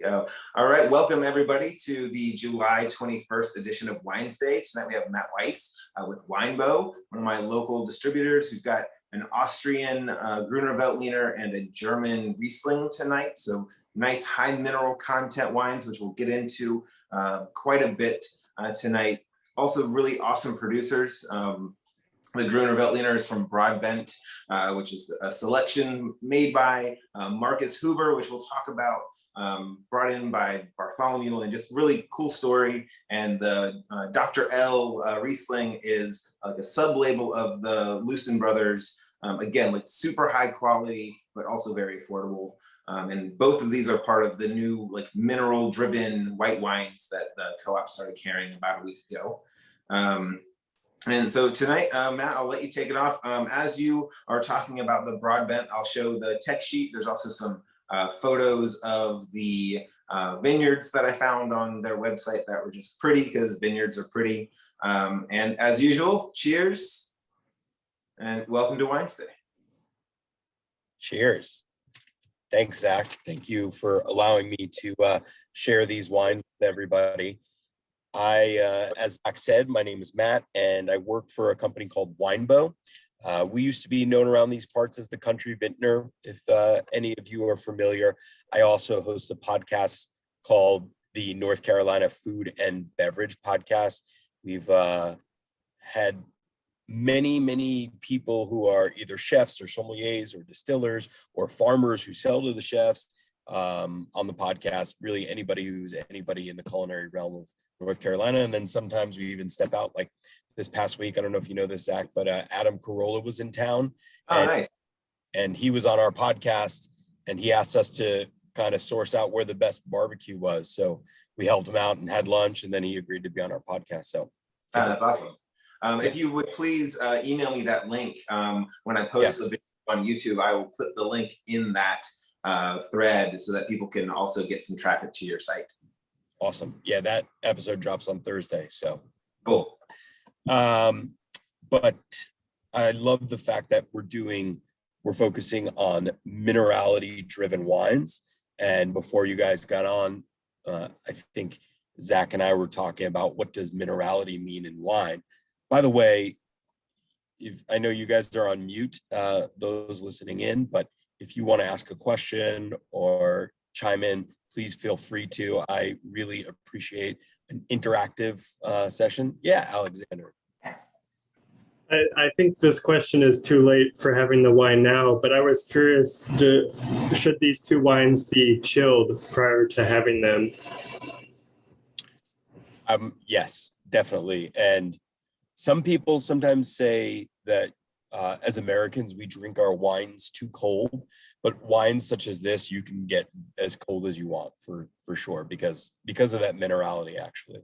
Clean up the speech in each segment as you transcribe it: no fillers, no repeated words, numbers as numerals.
go. All right, welcome everybody to the July 21st edition of Wines Day. Tonight we have Matt Weiss with Weinbo, one of my local distributors. We've got an Austrian Gruner Veltliner and a German Riesling tonight. So nice high mineral content wines, which we'll get into quite a bit tonight. Also really awesome producers. The Gruner Veltliner is from Broadbent, which is a selection made by Marcus Huber, which we'll talk about, brought in by Bartholomew, and just really cool story. And the Dr. L Riesling is like a sub-label of the Lucen Brothers. Again, like super high quality, but also very affordable. And both of these are part of the new like mineral-driven white wines that the co-op started carrying about a week ago. And so tonight, Matt, I'll let you take it off. As you are talking about the Broadbent, I'll show the tech sheet. There's also some photos of the vineyards that I found on their website that were just pretty because vineyards are pretty. And as usual, cheers and welcome to Wines Day. Cheers. Thanks, Zach. Thank you for allowing me to share these wines with everybody. As Zach said, my name is Matt, and I work for a company called Weinbo. We used to be known around these parts as the Country Vintner, if any of you are familiar. I also host a podcast called the North Carolina Food and Beverage Podcast. We've had many people who are either chefs or sommeliers or distillers or farmers who sell to the chefs on the podcast. Really anybody who's anybody in the culinary realm of North Carolina. And then sometimes we even step out, like this past week. I don't know if you know this, Zach, but Adam Carolla was in town. Oh, nice. And he was on our podcast, and he asked us to kind of source out where the best barbecue was. So we helped him out and had lunch, and then he agreed to be on our podcast. So that's awesome. If you would please email me that link when I post the video on YouTube, I will put the link in that thread so that people can also get some traffic to your site. Awesome. Yeah, that episode drops on Thursday. So cool. But I love the fact that we're focusing on minerality driven wines. And before you guys got on, I think Zach and I were talking about what does minerality mean in wine. By the way, I know you guys are on mute, those listening in, but if you want to ask a question or chime in, please feel free to. I really appreciate an interactive session. Yeah, Alexander. I think this question is too late for having the wine now, but I was curious, should these two wines be chilled prior to having them? Yes, definitely. And some people sometimes say that as Americans, we drink our wines too cold, but wines such as this, you can get as cold as you want for sure, because of that minerality, actually.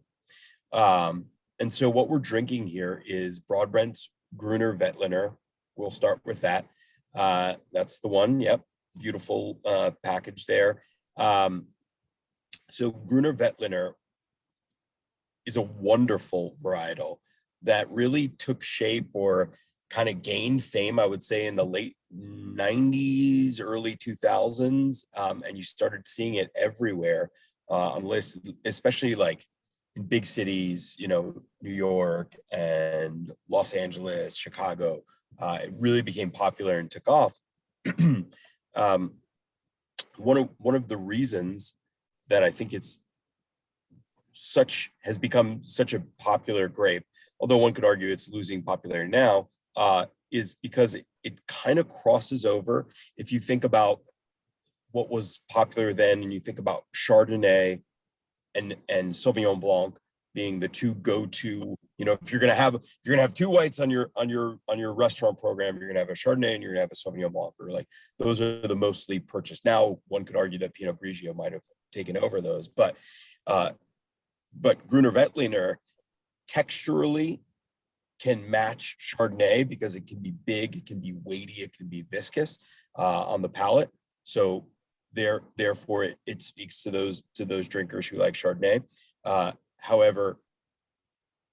And so what we're drinking here is Broadbent's Gruner Veltliner. We'll start with that. That's the one. Yep. Beautiful package there. So Gruner Veltliner is a wonderful varietal that really took shape or kind of gained fame, I would say, in the late 90s, early 2000s. And you started seeing it everywhere, especially like in big cities, New York and Los Angeles, Chicago. It really became popular and took off. One of the reasons that I think has become such a popular grape, although one could argue it's losing popularity now, is because it kind of crosses over. If you think about what was popular then, and you think about Chardonnay and Sauvignon Blanc being the two go-to, if you're gonna have two whites on your restaurant program, you're gonna have a Chardonnay and you're gonna have a Sauvignon Blanc, or like those are the mostly purchased. Now one could argue that Pinot Grigio might have taken over those, but Gruner Veltliner texturally can match Chardonnay because it can be big, it can be weighty, it can be viscous on the palate. So therefore it speaks to those drinkers who like Chardonnay. However,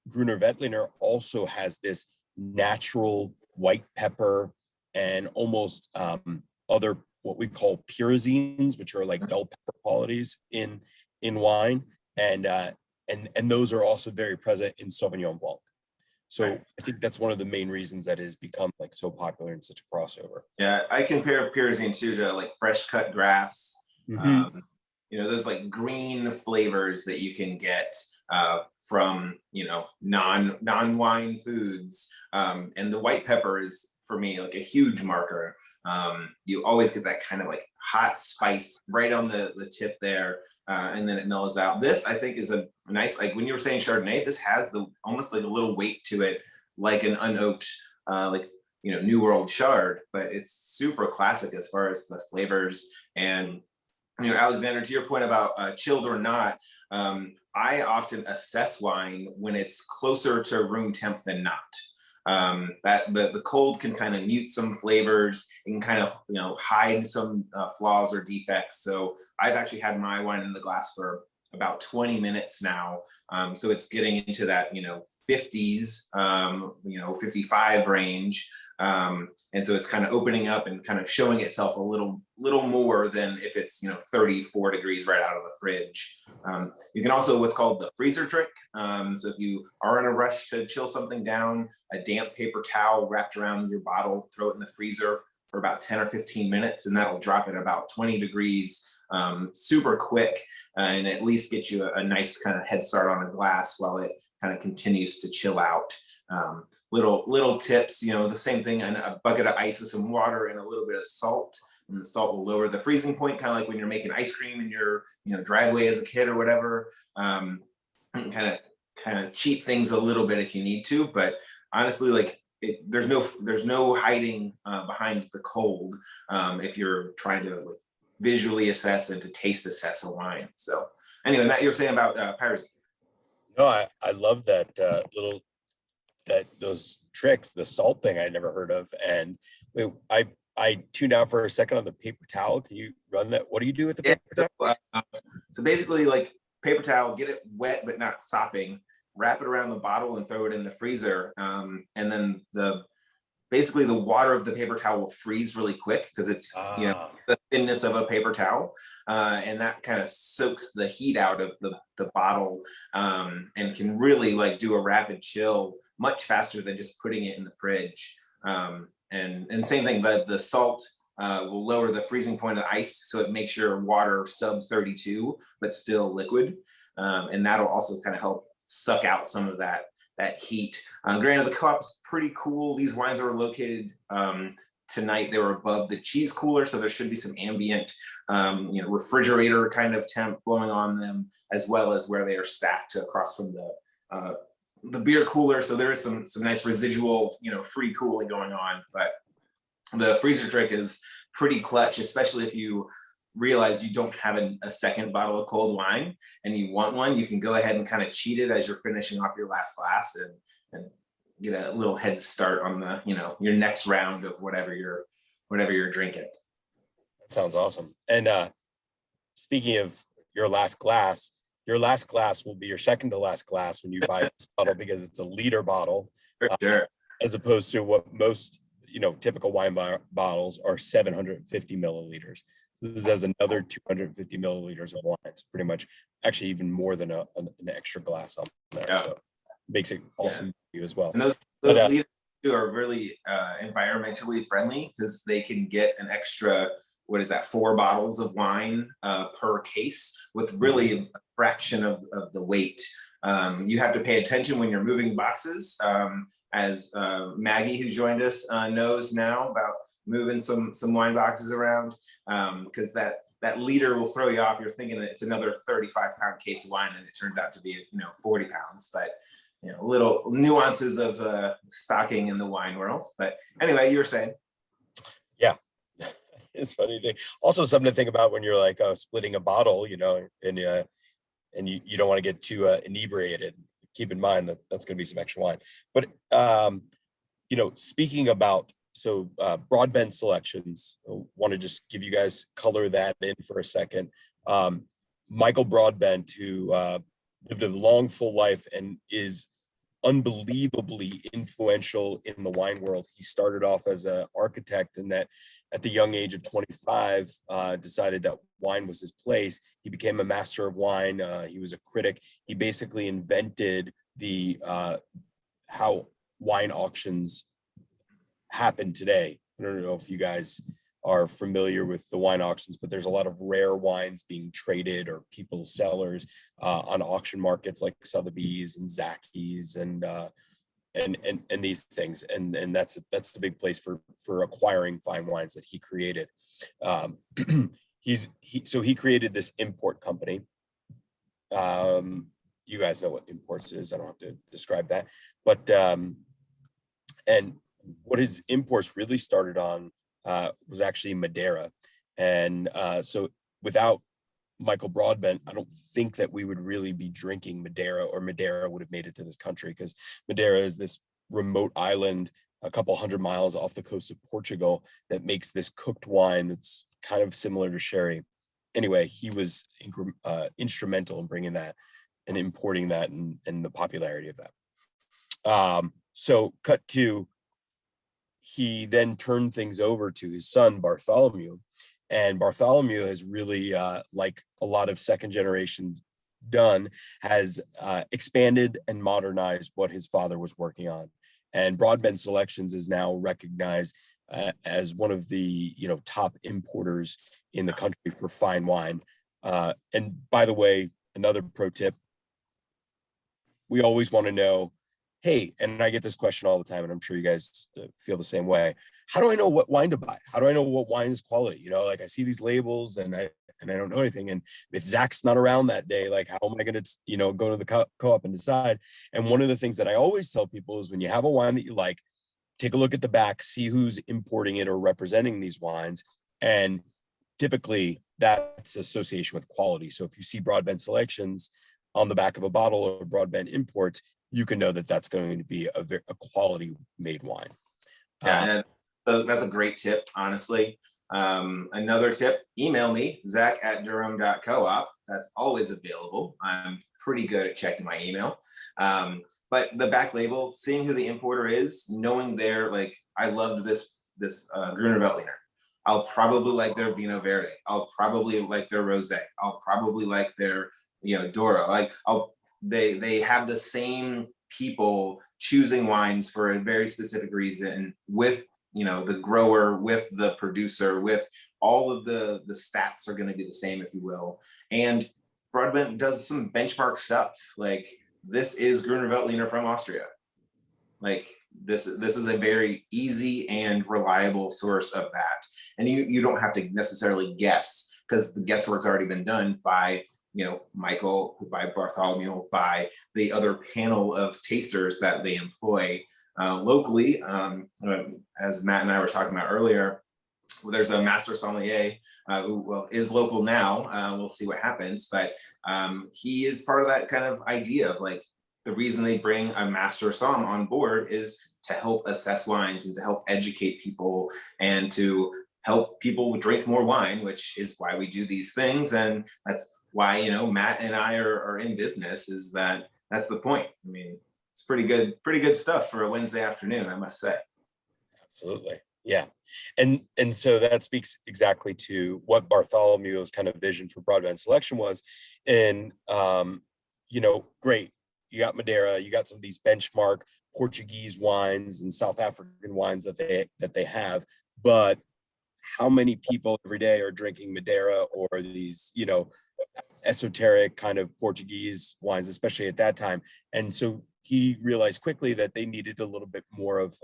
Gruner Veltliner also has this natural white pepper and almost other what we call pyrazines, which are like bell pepper qualities in wine, and those are also very present in Sauvignon Blanc. So Right. I think that's one of the main reasons that it has become like so popular and such a crossover. Yeah, I compare Pyrazine too to like fresh cut grass. Those like green flavors that you can get from non-wine foods. And the white pepper is for me like a huge marker. You always get that kind of like hot spice right on the tip there, and then it mellows out. This I think is a nice, like when you were saying Chardonnay, this has the almost like a little weight to it, like an unoaked New World Chard, but it's super classic as far as the flavors. And Alexander, to your point about chilled or not, I often assess wine when it's closer to room temp than not. That the cold can kind of mute some flavors and kind of hide some flaws or defects. So I've actually had my wine in the glass for about 20 minutes now. So it's getting into that 50s, 55 range. And so it's kind of opening up and kind of showing itself a little more than if it's 34 degrees right out of the fridge. You can also what's called the freezer trick. So if you are in a rush to chill something down, a damp paper towel wrapped around your bottle, throw it in the freezer for about 10 or 15 minutes, and that'll drop it about 20 degrees super quick, and at least get you a nice kind of head start on a glass while it kind of continues to chill out. Little tips, the same thing, and a bucket of ice with some water and a little bit of salt, and the salt will lower the freezing point, kind of like when you're making ice cream in your driveway as a kid or whatever. Kind of cheat things a little bit if you need to, but honestly, like there's no hiding behind the cold if you're trying to like visually assess and to taste assess a wine. So anyway, Matt, you were saying about Pyrazine. No, I love that those tricks, the salt thing I never heard of. And I tuned out for a second on the paper towel. Can you run that? What do you do with the paper towel? So basically, like paper towel, get it wet but not sopping, wrap it around the bottle and throw it in the freezer. And then basically the water of the paper towel will freeze really quick because it's the thinness of a paper towel, and that kind of soaks the heat out of the bottle, and can really like do a rapid chill much faster than just putting it in the fridge. And same thing, the salt will lower the freezing point of the ice, so it makes your water sub 32 but still liquid, and that'll also kind of help suck out some of that heat. Granted, the co-op's pretty cool. These wines are located tonight. They were above the cheese cooler, so there should be some ambient, refrigerator kind of temp blowing on them, as well as where they are stacked across from the beer cooler. So there is some nice residual, free cooling going on. But the freezer trick is pretty clutch, especially if you realize you don't have a second bottle of cold wine and you want one. You can go ahead and kind of cheat it as you're finishing off your last glass and get a little head start on the your next round of whatever you're drinking. That sounds awesome. And speaking of your last glass will be your second to last glass when you buy this bottle, because it's a liter bottle, Sure. as opposed to what most typical wine bottles are 750 milliliters. So this has another 250 milliliters of wine. It's pretty much actually even more than an extra glass on there. Yeah. So it makes it awesome for you as well. And those liters too are really environmentally friendly, because they can get an extra 4 bottles of wine per case, with really a fraction of the weight. You have to pay attention when you're moving boxes, as Maggie, who joined us, knows now about moving some wine boxes around, because that liter will throw you off. You're thinking that it's another 35-pound case of wine, and it turns out to be 40 pounds. But little nuances of stocking in the wine world. But anyway, you were saying. Yeah, it's funny thing. Also, something to think about when you're like splitting a bottle, and you don't want to get too inebriated. Keep in mind that that's going to be some extra wine. But speaking about Broadbent selections, I want to just give you guys color that in for a second. Michael Broadbent, who lived a long, full life and is unbelievably influential in the wine world. He started off as an architect, and that at the young age of 25, decided that wine was his place. He became a master of wine. He was a critic. He basically invented the how wine auctions happen today. I don't know if you guys are familiar with the wine auctions, but there's a lot of rare wines being traded, or people's sellers on auction markets like Sotheby's and Zacky's and these things. And that's the big place for acquiring fine wines that he created. So he created this import company. You guys know what imports is. I don't have to describe that, but and what his imports really started on was actually Madeira. And so without Michael Broadbent, I don't think that we would really be drinking Madeira, or Madeira would have made it to this country, because Madeira is this remote island a couple 100 miles off the coast of Portugal that makes this cooked wine that's kind of similar to sherry. Anyway, he was instrumental in bringing that and importing that, and the popularity of that. So cut to, he then turned things over to his son, Bartholomew. And Bartholomew has really, like a lot of second generation done, has expanded and modernized what his father was working on. And Broadbent Selections is now recognized as one of the top importers in the country for fine wine. And by the way, another pro tip, we always want to know, hey, and I get this question all the time, and I'm sure you guys feel the same way. How do I know what wine to buy? How do I know what wine is quality? Like I see these labels and I don't know anything. And if Zach's not around that day, like how am I going to, go to the co-op and decide? And one of the things that I always tell people is, when you have a wine that you like, take a look at the back, see who's importing it or representing these wines. And typically that's association with quality. So if you see Broadbent Selections on the back of a bottle or Broadbent Imports, you can know that that's going to be a quality made wine. Yeah, so that's a great tip, honestly. Another tip, email me, zach@durham.coop. That's always available. I'm pretty good at checking my email. But the back label, seeing who the importer is, knowing I loved this Gruner Veltliner. I'll probably like their Vino Verde. I'll probably like their Rosé. I'll probably like their, Douro. They have the same people choosing wines for a very specific reason, with the grower, with the producer, with all of the stats are going to be the same, if you will. And Broadbent does some benchmark stuff. Like, this is Gruner Veltliner from Austria. Like, this is a very easy and reliable source of that. And you don't have to necessarily guess, because the guesswork's already been done by Michael, by Bartholomew, by the other panel of tasters that they employ locally. As Matt and I were talking about earlier, there's a master sommelier who is local now. We'll see what happens, but he is part of that kind of idea of the reason they bring a master somm on board is to help assess wines and to help educate people and to help people drink more wine, which is why we do these things. And that's why, Matt and I are in business, is that's the point. I mean, it's pretty good stuff for a Wednesday afternoon, I must say. Absolutely. Yeah. And so that speaks exactly to what Bartholomew's kind of vision for Broadbent Selection was. And, great. You got Madeira, you got some of these benchmark Portuguese wines and South African wines that they have, but how many people every day are drinking Madeira or these, esoteric kind of Portuguese wines, especially at that time? And so he realized quickly that they needed a little bit more of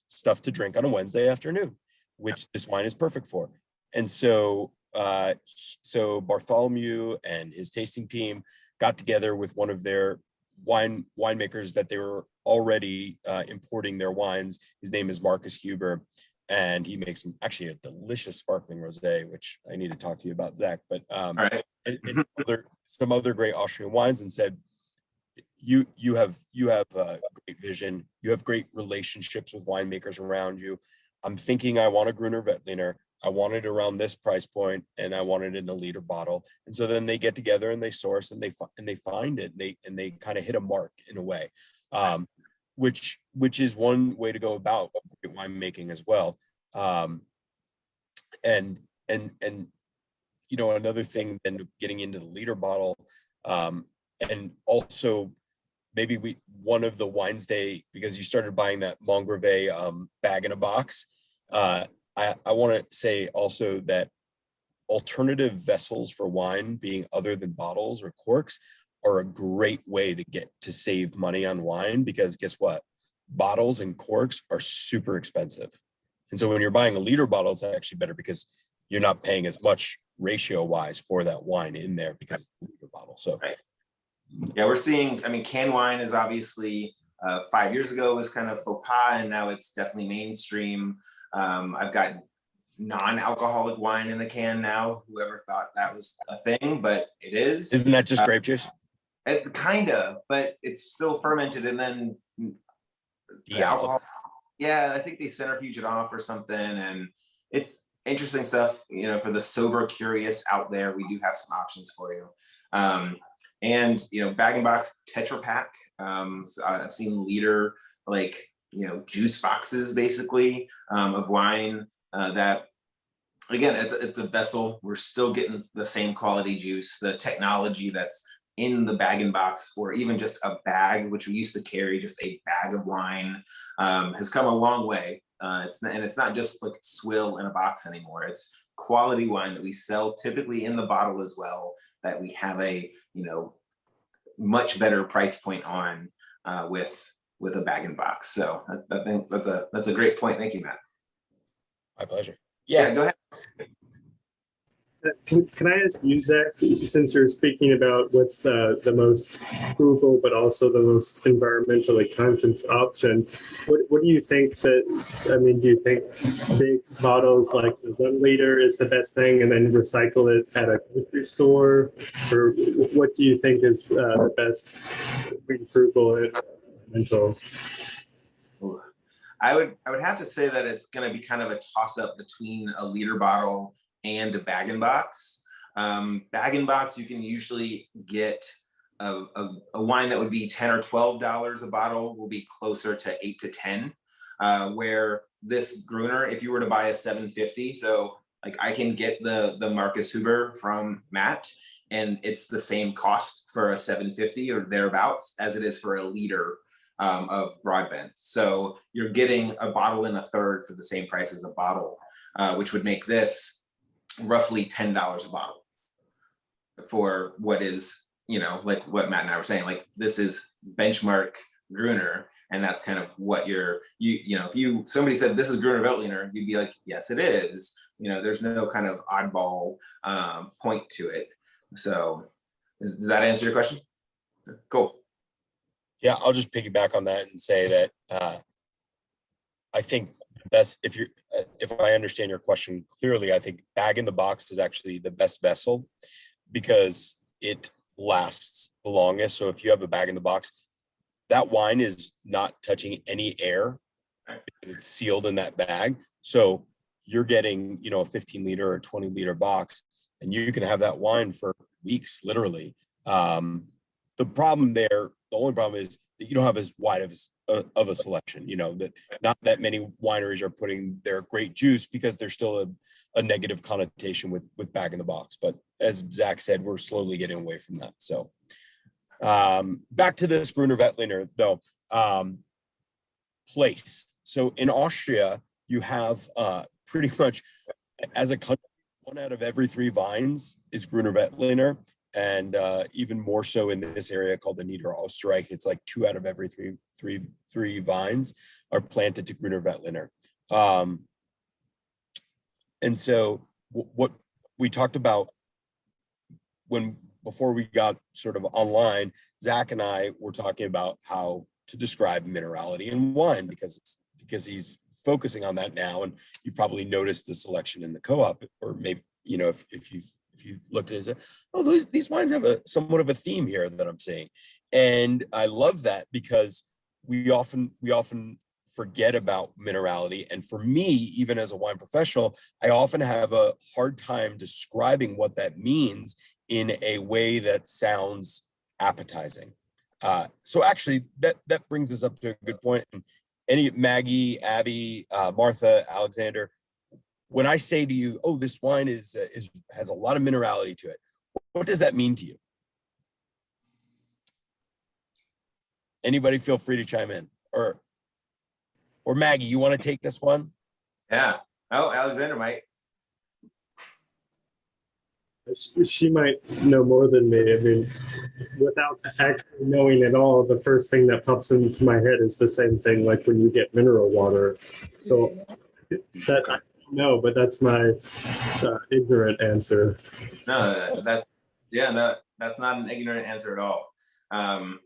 stuff to drink on a Wednesday afternoon, which this wine is perfect for. And so Bartholomew and his tasting team got together with one of their winemakers that they were already importing their wines. His name is Marcus Huber, and he makes actually a delicious sparkling rosé, which I need to talk to you about, Zach. But All right. it's some other great Austrian wines, and said, you have a great vision. You have great relationships with winemakers around you. I'm thinking I want a Gruner Veltliner. I want it around this price point, and I want it in a liter bottle. And so then they get together and they source and they find it. And they kind of hit a mark in a way, which is one way to go about great winemaking as well. And you know, another thing then getting into the liter bottle, and also maybe one of the wines because you started buying that Mongreville bag in a box. I want to say also that alternative vessels for wine, being other than bottles or corks, are a great way to save money on wine, because guess what? Bottles and corks are super expensive. And so when you're buying a liter bottle, it's actually better because you're not paying as much ratio wise for that wine in there because it's a liter bottle. So right. Yeah, we're seeing, I mean, canned wine is obviously 5 years ago was kind of faux pas, and now it's definitely mainstream. I've got non-alcoholic wine in a can now. Whoever thought that was a thing, but it is. Isn't that just grape juice? Kind of, but it's still fermented, and then the alcohol. Yeah, I think they centrifuge it off or something, and it's interesting stuff. You know, for the sober curious out there, we do have some options for you. And you know, bag and box Tetra Pak. So I've seen liter, like, you know, juice boxes basically of wine that, again, it's a vessel. We're still getting the same quality juice. The technology that's in the bag and box, or even just a bag, which we used to carry just a bag of wine, has come a long way. It's not just like swill in a box anymore. It's quality wine that we sell typically in the bottle as well, that we have a, you know, much better price point on with a bag and box. So I think that's a great point. Thank you, Matt. My pleasure. Yeah, go ahead. Can I ask you, Zach, since you're speaking about what's the most frugal but also the most environmentally conscious option, what do you think I mean, do you think big bottles like the 1 liter is the best thing and then recycle it at a grocery store? Or what do you think is the best between frugal and environmental? I would have to say that it's going to be kind of a toss up between a liter bottle and a bag and box. Bag and box, you can usually get a wine that would be $10 or $12 a bottle, will be closer to 8 to 10. Where this Gruner, if you were to buy a 750, so like I can get the Marcus Huber from Matt, and it's the same cost for a 750 or thereabouts as it is for a liter of Broadbent. So you're getting a bottle and a third for the same price as a bottle, which would make this roughly $10 a bottle for what is, you know, like what Matt and I were saying, like this is benchmark Gruner, and that's kind of what you know, if somebody said this is Gruner Veltliner, you'd be like, yes, it is. You know, there's no kind of oddball point to it. So does that answer your question? Cool. Yeah, I'll just piggyback on that and say that I think best, if I understand your question clearly, I think bag in the box is actually the best vessel because it lasts the longest. So if you have a bag in the box, that wine is not touching any air because it's sealed in that bag. So you're getting, you know, a 15 liter or 20 liter box, and you can have that wine for weeks, literally. The only problem is that you don't have as wide of a selection, you know, that not that many wineries are putting their great juice because there's still a negative connotation with bag in the box. But as Zach said, we're slowly getting away from that. So back to this Gruner Veltliner though, place. So in Austria, you have pretty much as a country, 1 out of every 3 vines is Gruner Veltliner. And even more so in this area called the Niederösterreich, it's like 2 out of every three vines are planted to Gruner Veltliner. And so what we talked about before we got sort of online, Zach and I were talking about how to describe minerality in wine because he's focusing on that now, and you've probably noticed the selection in the co-op, or maybe, you know, if you've looked at it and said, oh, these wines have a somewhat of a theme here that I'm seeing. And I love that because we often forget about minerality. And for me, even as a wine professional, I often have a hard time describing what that means in a way that sounds appetizing. So actually, that brings us up to a good point. And Maggie, Abby, Martha, Alexander, when I say to you, "Oh, this wine has a lot of minerality to it," what does that mean to you? Anybody feel free to chime in, or Maggie, you want to take this one? Yeah. Oh, Alexander might. She might know more than me. I mean, without actually knowing at all, the first thing that pops into my head is the same thing, like when you get mineral water. So that I don't know, but that's my ignorant answer. No, that's not an ignorant answer at all. And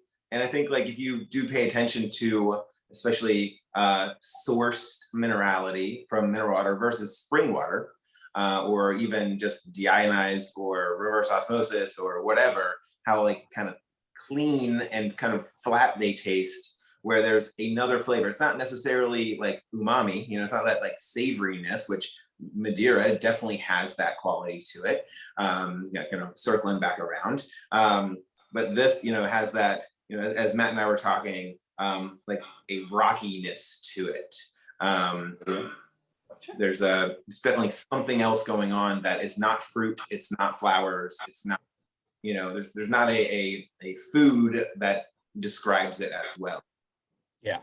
I think like if you do pay attention to especially sourced minerality from mineral water versus spring water, or even just deionized or reverse osmosis or whatever, how like kind of clean and kind of flat they taste, where there's another flavor. It's not necessarily like umami, it's not that like savoriness, which Madeira definitely has that quality to it, kind of circling back around. But this, has that, as Matt and I were talking, like a rockiness to it. There's definitely something else going on that is not fruit, it's not flowers, it's not, there's not a food that describes it as well. Yeah.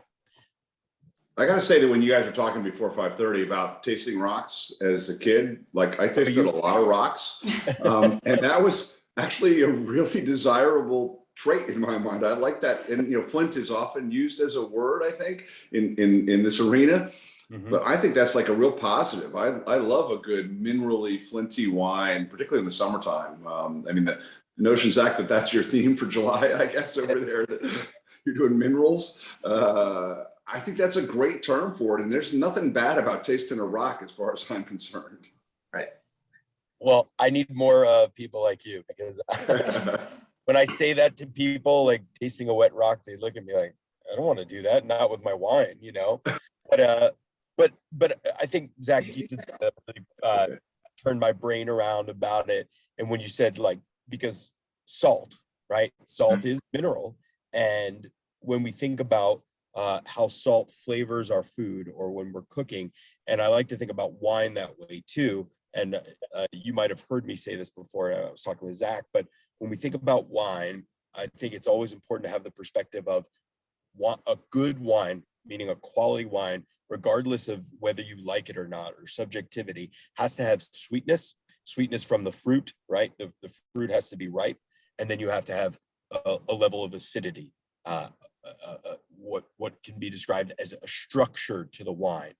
I gotta say that when you guys were talking before 5:30 about tasting rocks as a kid, like I tasted a lot of rocks, and that was actually a really desirable trait in my mind. I like that, and flint is often used as a word, I think, in this arena. Mm-hmm. But I think that's like a real positive. I love a good minerally flinty wine, particularly in the summertime. I mean, the notion, Zach, that's your theme for July, I guess, over there. That you're doing minerals. I think that's a great term for it. And there's nothing bad about tasting a rock as far as I'm concerned. Right. Well, I need more people like you, because when I say that to people, like tasting a wet rock, they look at me like, I don't want to do that. Not with my wine, But I think, Zach, you did really turn my brain around about it. And when you said, like, because salt, right? Salt is mineral. And when we think about how salt flavors our food, or when we're cooking, and I like to think about wine that way too. And you might have heard me say this before. I was talking with Zach, but when we think about wine, I think it's always important to have the perspective of a good wine, meaning a quality wine, regardless of whether you like it or not, or subjectivity, has to have sweetness from the fruit, right? The fruit has to be ripe, and then you have to have a level of acidity, what can be described as a structure to the wine.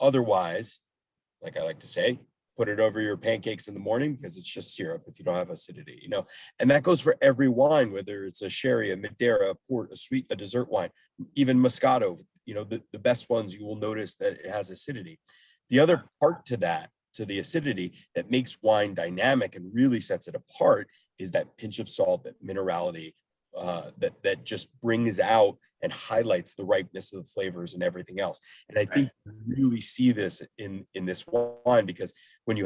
Otherwise, like I like to say, put it over your pancakes in the morning, because it's just syrup if you don't have acidity, and that goes for every wine, whether it's a sherry, a Madeira, a port, a dessert wine, even Moscato, the best ones, you will notice that it has acidity. The other part to that, to the acidity, that makes wine dynamic and really sets it apart, is that pinch of salt, that minerality, that just brings out and highlights the ripeness of the flavors and everything else. And I think you really see this in this wine, because when you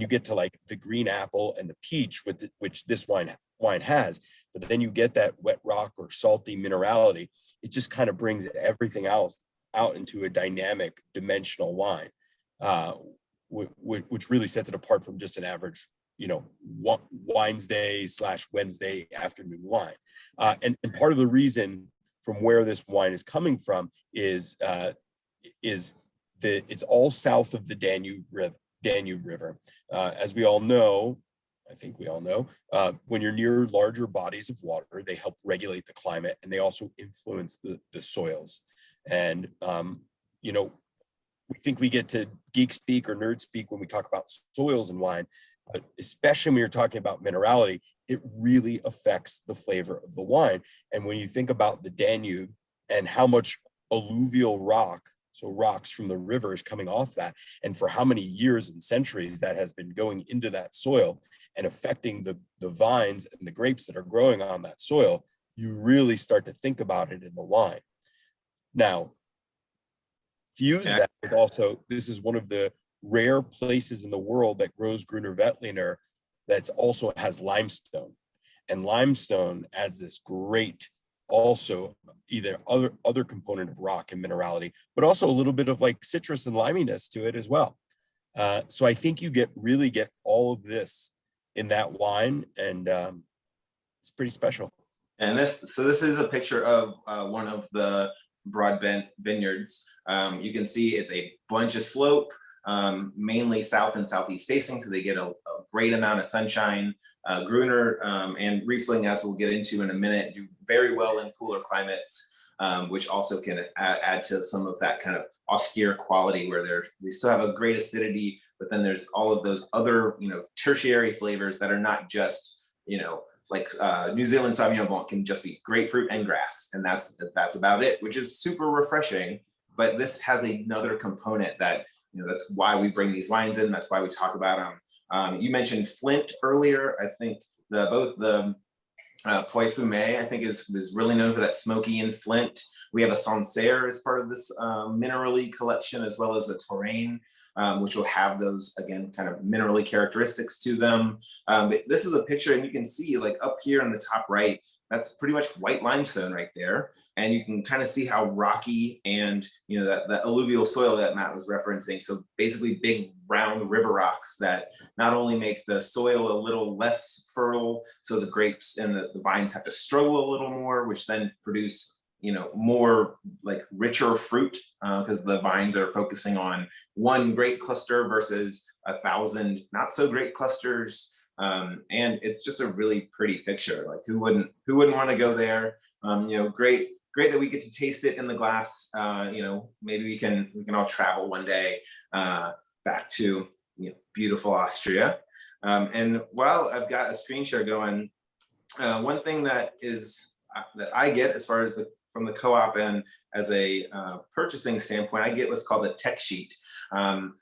get to like the green apple and the peach, which this wine has, but then you get that wet rock or salty minerality, it just kind of brings everything else out into a dynamic, dimensional wine, which really sets it apart from just an average Wednesday / Wednesday afternoon wine. And part of the reason from where this wine is coming from is it's all south of the Danube River. As we all know, I think we all know, when you're near larger bodies of water, they help regulate the climate, and they also influence the soils. And we think we get to geek speak or nerd speak when we talk about soils and wine, but especially when you're talking about minerality, it really affects the flavor of the wine. And when you think about the Danube and how much alluvial rock, so rocks from the river, is coming off that, and for how many years and centuries that has been going into that soil and affecting the vines and the grapes that are growing on that soil, you really start to think about it in the wine. Now, Fuse Yeah. that with also, this is one of the rare places in the world that grows Gruner Veltliner that's also has limestone. And limestone adds this great, also either other component of rock and minerality, but also a little bit of like citrus and liminess to it as well. So I think you really get all of this in that wine, and it's pretty special. And this is a picture of one of the Broadbent vineyards. You can see it's a bunch of slope, mainly south and southeast facing, so they get a great amount of sunshine. Gruner and Riesling, as we'll get into in a minute, do very well in cooler climates, which also can add to some of that kind of austere quality where they still have a great acidity, but then there's all of those other, tertiary flavors that are not just, like New Zealand Sauvignon Blanc can just be grapefruit and grass, and that's about it, which is super refreshing. But this has another component that, that's why we bring these wines in. That's why we talk about them. You mentioned Flint earlier. I think both the Puy Fumé, I think, is really known for that smoky in Flint. We have a Sancerre as part of this minerally collection, as well as a Touraine, which will have those, again, kind of minerally characteristics to them. But this is a picture, and you can see, like, up here in the top right, that's pretty much white limestone right there. And you can kind of see how rocky and, that alluvial soil that Matt was referencing. So basically big round river rocks that not only make the soil a little less fertile, so the grapes and the vines have to struggle a little more, which then produce, more like richer fruit, because the vines are focusing on one grape cluster versus 1,000 not so great clusters. And it's just a really pretty picture. Like, who wouldn't want to go there? Great that we get to taste it in the glass. Maybe we can all travel one day back to beautiful Austria. And while I've got a screen share going, one thing that I get as far as from the co-op and as a purchasing standpoint, I get what's called a tech sheet.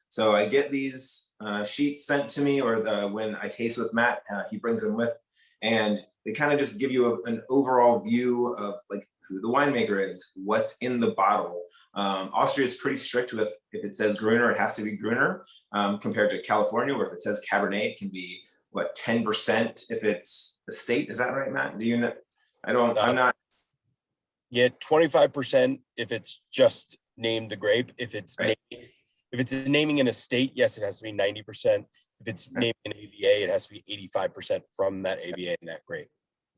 So I get these sheets sent to me, or when I taste with Matt, he brings them with, and they kind of just give you an overall view of like who the winemaker is, what's in the bottle. Austria is pretty strict with, if it says Gruner, it has to be Gruner, compared to California, where if it says Cabernet, it can be 10% if it's estate. Is that right, Matt? Do you know? I'm not. Yeah, 25% if it's just named the grape. If it's right. If it's naming an estate, yes, it has to be 90%. If it's naming an AVA, it has to be 85% from that AVA and that grape.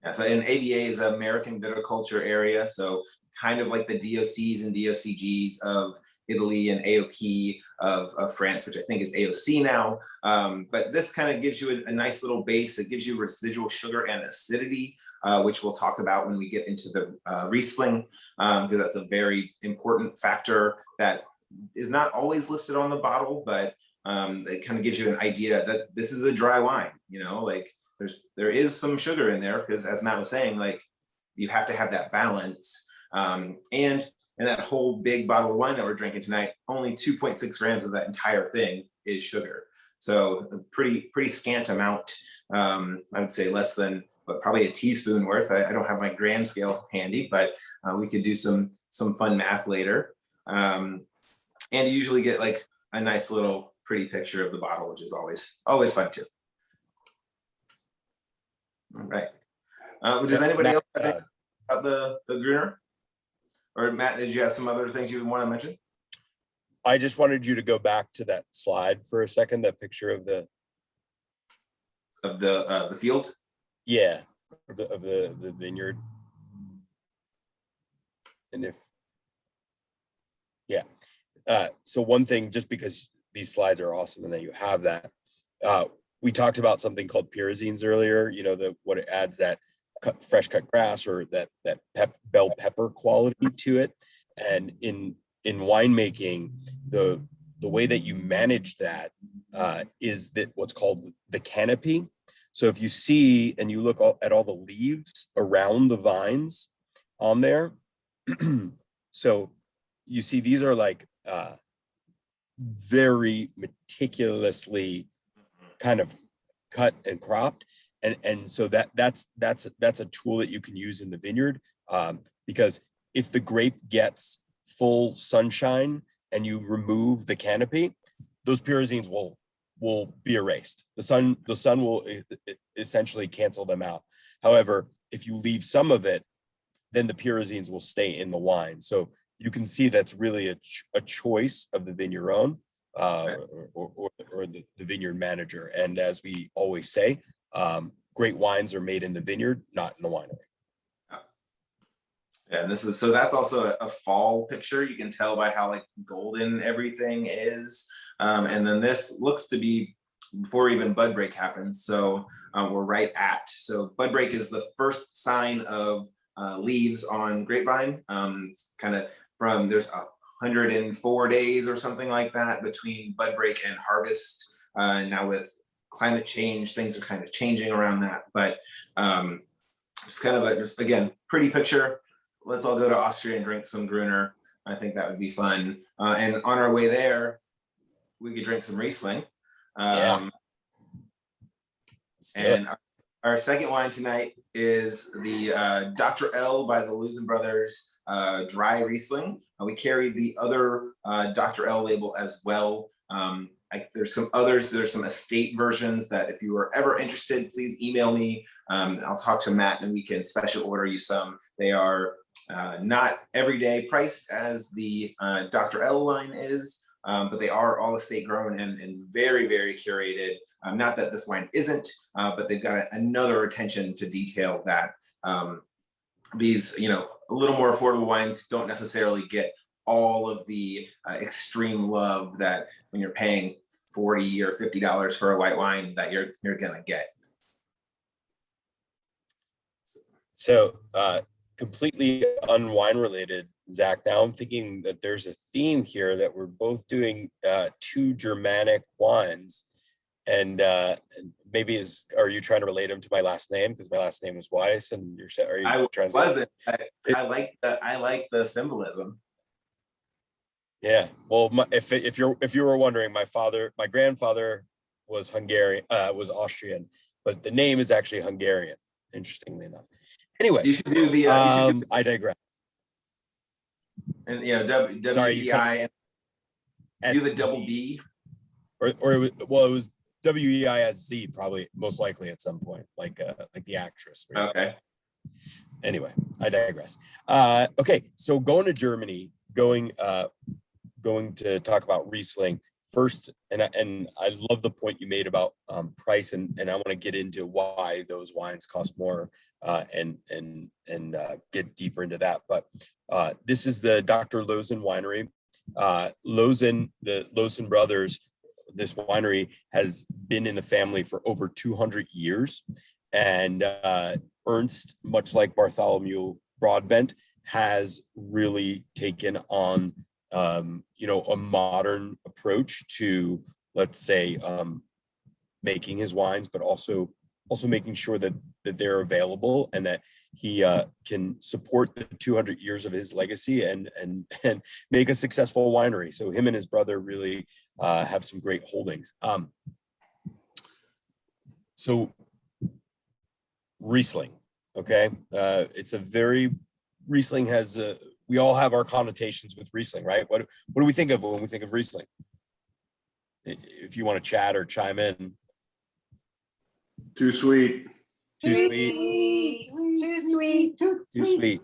Yeah, so an AVA is an American viticulture area, so kind of like the DOCs and DOCGs of Italy and AOP of France, which I think is AOC now. But this kind of gives you a nice little base. It gives you residual sugar and acidity, which we'll talk about when we get into the Riesling, because that's a very important factor that is not always listed on the bottle, but it kind of gives you an idea that this is a dry wine, like there is some sugar in there, because as Matt was saying, like, you have to have that balance. And in that whole big bottle of wine that we're drinking tonight, only 2.6 grams of that entire thing is sugar. So a pretty scant amount. I would say less than, but probably a teaspoon worth. I don't have my gram scale handy, but we could do some fun math later. And you usually get like a nice little pretty picture of the bottle, which is always fun too. All right. Does anybody else have anything about the Gruner? Or Matt, did you have some other things you want to mention? I just wanted you to go back to that slide for a second, that picture of the field. Yeah, of the vineyard. And so one thing, just because these slides are awesome and that you have that, we talked about something called pyrazines earlier, what it adds, that fresh cut grass, or that bell pepper quality to it. And in winemaking, the way that you manage that is that what's called the canopy. So if you see and you look at all the leaves around the vines on there, so you see these are like very meticulously kind of cut and cropped, and so that's a tool that you can use in the vineyard, because if the grape gets full sunshine and you remove the canopy, those pyrazines will be erased. The sun will essentially cancel them out. However, if you leave some of it, then the pyrazines will stay in the wine. So you can see that's really a choice of the vigneron or the vineyard manager. And as we always say, great wines are made in the vineyard, not in the winery. Yeah, and that's also a fall picture. You can tell by how like golden everything is. And then this looks to be before even bud break happens. So we're right at. So bud break is the first sign of leaves on grapevine. It's kind of from there's 104 days or something like that between bud break and harvest. And now with climate change, things are kind of changing around that. But just kind of just again, pretty picture. Let's all go to Austria and drink some Gruner. I think that would be fun. And on our way there, we could drink some Riesling. Yeah. And our second wine tonight is the Dr. L by the Luzin Brothers dry Riesling. We carry the other Dr. L label as well. There's some others, there's some estate versions that if you are ever interested, please email me. I'll talk to Matt and we can special order you some. They are not everyday priced as the Dr. L line is, but they are all estate grown and very, very curated. Not that this wine isn't, but they've got another attention to detail that these, a little more affordable wines don't necessarily get all of the extreme love that when you're paying $40 or $50 for a white wine that you're gonna get. So completely unwine related, Zach, now I'm thinking that there's a theme here that we're both doing two Germanic wines. And maybe are you trying to relate them to my last name? Because my last name is Weiss, and are you trying to wasn't. I like the symbolism. Yeah. Well, if you were wondering, my grandfather was Austrian, but the name is actually Hungarian. Interestingly enough. Anyway, you should do the. I digress. And WEI. Do the double B. Or it was WEISZ, probably most likely at some point, like the actress. Right? Okay. Anyway, I digress. Okay, so going to Germany, going to talk about Riesling first, and I love the point you made about price, and I want to get into why those wines cost more, and get deeper into that. But this is the Dr. Lozin winery. The Lozin brothers. This winery has been in the family for over 200 years, and Ernst, much like Bartholomew Broadbent, has really taken on a modern approach to, let's say, making his wines, but also making sure that they're available and that he can support the 200 years of his legacy and make a successful winery. So him and his brother really have some great holdings. So Riesling, okay, Riesling has we all have our connotations with Riesling, right? What do we think of when we think of Riesling? If you want to chat or chime in. Too sweet. Too sweet. Too sweet. Too sweet.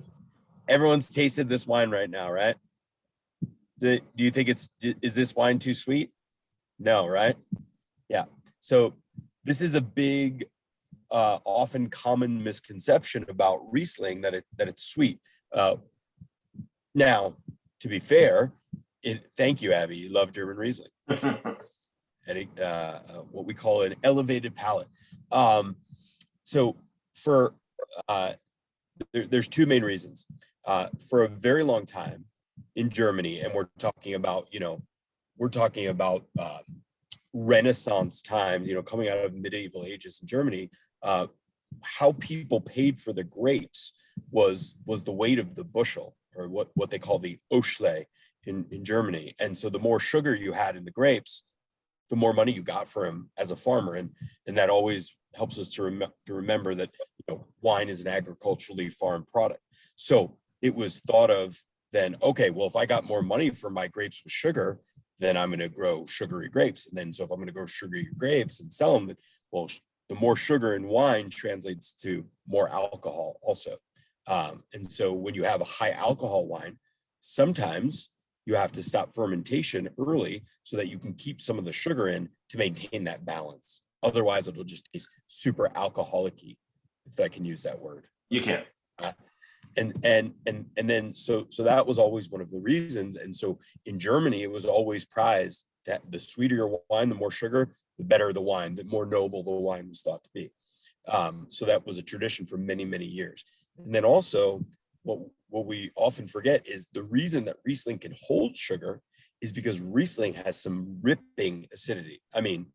Everyone's tasted this wine right now, right? Do you think is this wine too sweet? No, right? Yeah. So this is a big, often common misconception about Riesling that it's sweet. Now, to be fair, thank you, Abby. You love German Riesling. And what we call an elevated palate. So for there's two main reasons. For a very long time in Germany, and we're talking about Renaissance times, coming out of medieval ages in Germany, how people paid for the grapes was the weight of the bushel, or what they call the Oschle in Germany. And so the more sugar you had in the grapes, the more money you got for him as a farmer. And that always helps us to remember that wine is an agriculturally farmed product. So it was thought of then okay, well, if I got more money for my grapes with sugar, then I'm going to grow sugary grapes. And then so if I'm going to grow sugary grapes and sell them, well, the more sugar in wine translates to more alcohol also. And so when you have a high alcohol wine, sometimes you have to stop fermentation early so that you can keep some of the sugar in to maintain that balance. Otherwise, it'll just taste super alcoholic-y, if I can use that word. You can. And then so that was always one of the reasons. And so in Germany, it was always prized that the sweeter your wine, the more sugar, the better the wine, the more noble the wine was thought to be. So that was a tradition for many, many years. And then also what we often forget is the reason that Riesling can hold sugar is because Riesling has some ripping acidity. I mean,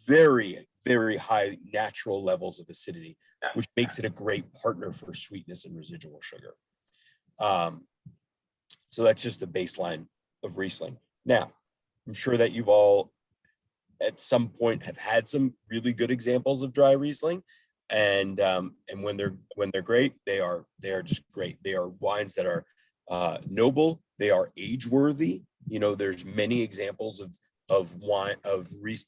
very, very high natural levels of acidity, which makes it a great partner for sweetness and residual sugar. So that's just the baseline of Riesling. Now, I'm sure that you've all at some point have had some really good examples of dry Riesling. And when they're great, they are just great. They are wines that are noble. They are age worthy. You know, there's many examples of wine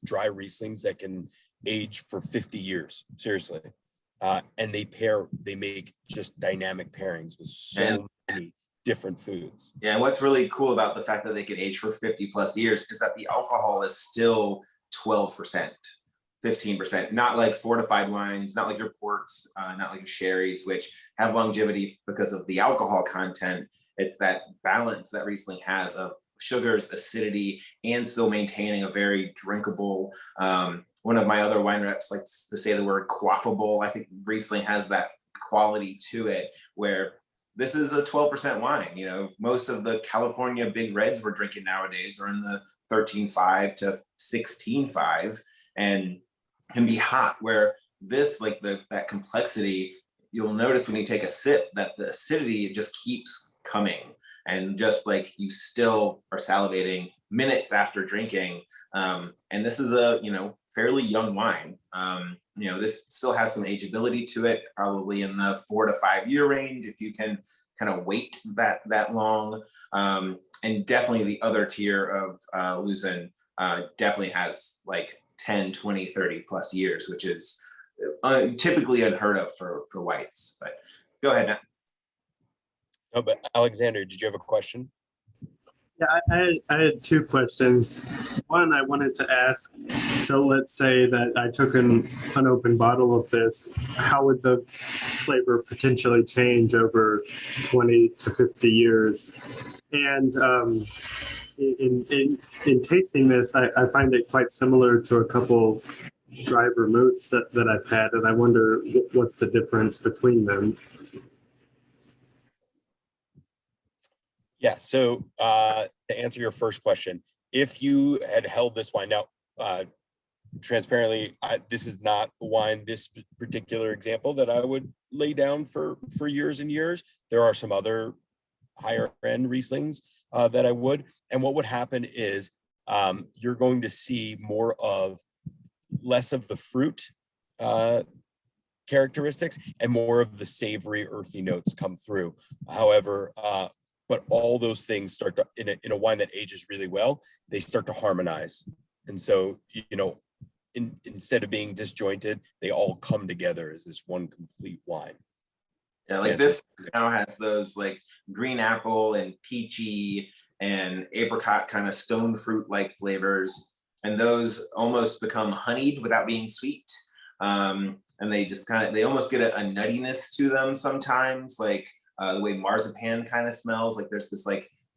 dry Rieslings that can age for 50 years, seriously. And they make just dynamic pairings with so many different foods. Yeah, and what's really cool about the fact that they can age for 50 plus years is that the alcohol is still 12%, 15%, not like fortified wines, not like your ports, not like your sherries, which have longevity because of the alcohol content. It's that balance that Riesling has of sugars, acidity, and still maintaining a very drinkable. One of my other wine reps likes to say the word quaffable. I think Riesling has that quality to it where this is a 12% wine. You know, most of the California big reds we're drinking nowadays are in the 13.5 to 16.5 and can be hot, where this, like that complexity, you'll notice when you take a sip that the acidity just keeps coming, and just like you still are salivating minutes after drinking. And this is a, fairly young wine. This still has some ageability to it, probably in the 4 to 5 year range if you can kind of wait that long. And definitely the other tier of Lucen definitely has like 10, 20, 30 plus years, which is typically unheard of for whites. But go ahead, Matt. No, but Alexander, did you have a question? Yeah, I had two questions. One, I wanted to ask, so let's say that I took an unopened bottle of this, how would the flavor potentially change over 20 to 50 years? And in tasting this, I find it quite similar to a couple dry vermouths that I've had, and I wonder what's the difference between them. Yeah, so to answer your first question, if you had held this wine, now transparently, this is not a wine, this particular example, that I would lay down for years and years. There are some other higher end Rieslings that I would. And what would happen is you're going to see less of the fruit characteristics and more of the savory, earthy notes come through. However, but all those things start to, in a wine that ages really well, they start to harmonize. And so, instead of being disjointed, they all come together as this one complete wine. Yeah, like this now has those like green apple and peachy and apricot kind of stone fruit like flavors, and those almost become honeyed without being sweet. And they just they almost get a nuttiness to them sometimes, like the way marzipan kind of smells. Like there's this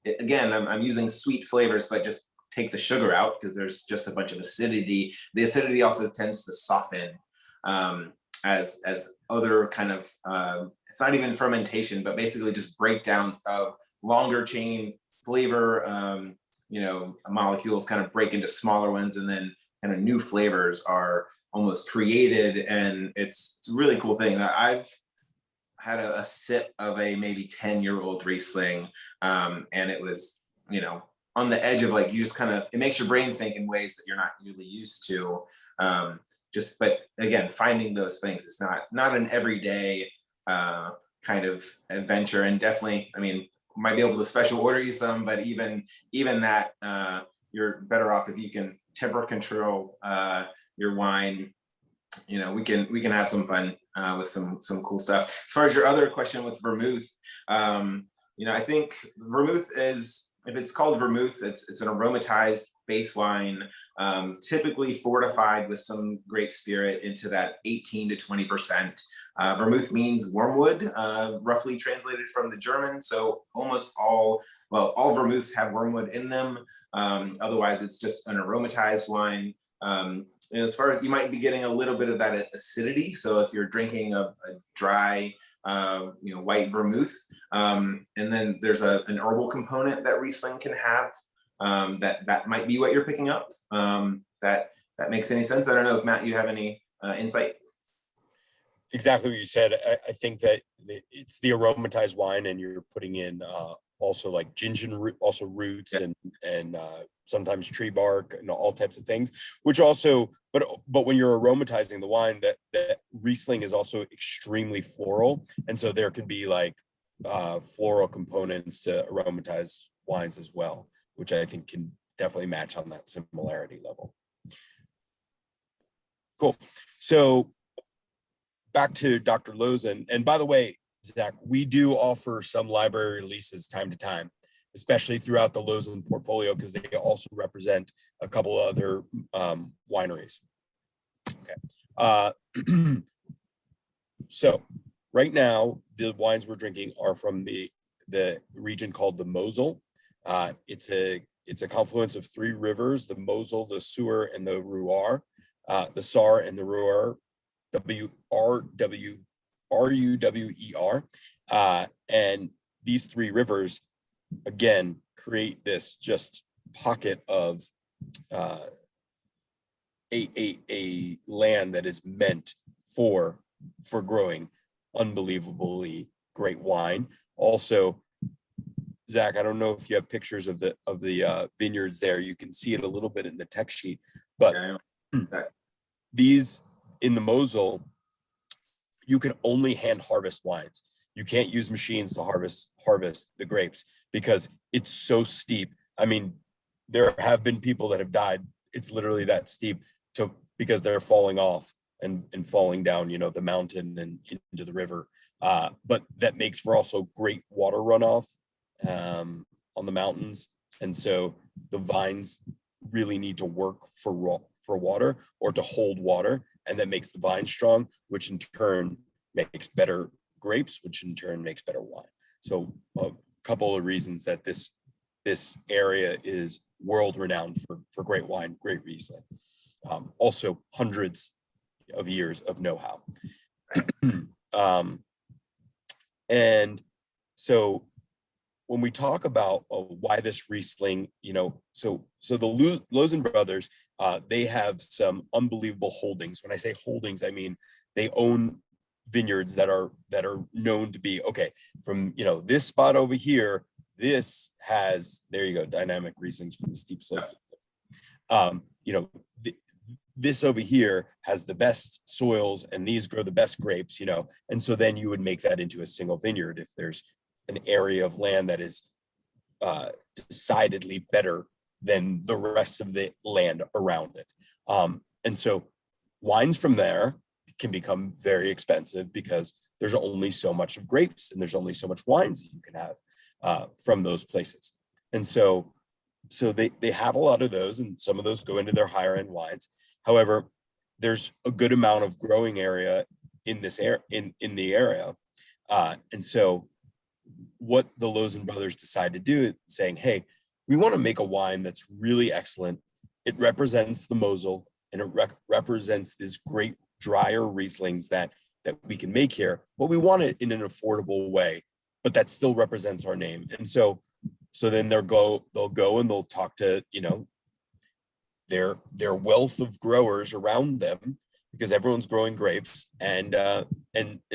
again, I'm using sweet flavors, but just take the sugar out because there's just a bunch of acidity. The acidity also tends to soften as other kind of, it's not even fermentation, but basically just breakdowns of longer chain flavor, molecules kind of break into smaller ones, and then kind of new flavors are almost created. And it's a really cool thing. I've had a sip of a maybe 10-year-old Riesling, and it was, on the edge of you just it makes your brain think in ways that you're not really used to. But again, finding those things is not an everyday kind of adventure. And definitely, might be able to special order you some, but even that, you're better off if you can temper control your wine. You know, we can have some fun with some cool stuff. As far as your other question with vermouth, you know, I think vermouth is, if it's called vermouth, it's an aromatized base wine, typically fortified with some grape spirit into that 18 to 20%. Vermouth means wormwood, roughly translated from the German. So almost all vermouths have wormwood in them. Otherwise, it's just an aromatized wine. You know, as far as you might be getting a little bit of that acidity. So if you're drinking a dry, you know, white vermouth, and then there's an herbal component that Riesling can have, that might be what you're picking up. That makes any sense? I don't know if Matt, you have any insight. Exactly what you said. I think that it's the aromatized wine, and you're putting in also like ginger root, also roots, Yeah. and sometimes tree bark and all types of things. Which also, but when you're aromatizing the wine, that Riesling is also extremely floral, and so there could be like floral components to aromatized wines as well, which I think can definitely match on that similarity level. Cool. So back to Dr. Lozen. And by the way, Zach, we do offer some library releases time to time, especially throughout the Lozen portfolio, because they also represent a couple of other wineries. Okay. So right now, the wines we're drinking are from the region called the Mosel. It's a confluence of three rivers: the Mosel, the Suhr, and the Ruhr. The Saar and the Ruhr, Ruwer. And these three rivers, again, create this just pocket of a land that is meant for growing unbelievably great wine. Also, Zach, I don't know if you have pictures of the vineyards there. You can see it a little bit in the tech sheet, but these in the Mosel, you can only hand harvest wines. You can't use machines to harvest the grapes because it's so steep. I mean, there have been people that have died. It's literally that steep because they're falling off and falling down, you know, the mountain and into the river. But that makes for also great water runoff on the mountains. And so the vines really need to work for water or to hold water, and that makes the vine strong, which in turn makes better grapes, which in turn makes better wine. So a couple of reasons that this area is world renowned for great wine, great Riesling. Also hundreds of years of know-how. And so when we talk about why this Riesling, you know, so the Lozen brothers, they have some unbelievable holdings. When I say holdings, I mean they own vineyards that are known to be, okay, from, you know, this spot over here, this has, there you go, dynamic Rieslings from the steep slopes. You know, this over here has the best soils and these grow the best grapes, you know, and so then you would make that into a single vineyard if there's an area of land that is decidedly better than the rest of the land around it. And so wines from there can become very expensive because there's only so much of grapes and there's only so much wines that you can have from those places. And so they have a lot of those, and some of those go into their higher end wines. However, there's a good amount of growing area in this in the area. And so what the Lozen brothers decide to do is saying, hey, we want to make a wine that's really excellent. It represents the Mosel, and it represents this great drier Rieslings that we can make here, but we want it in an affordable way, but that still represents our name. And so then they'll go and they'll talk to, you know, their wealth of growers around them, because everyone's growing grapes. And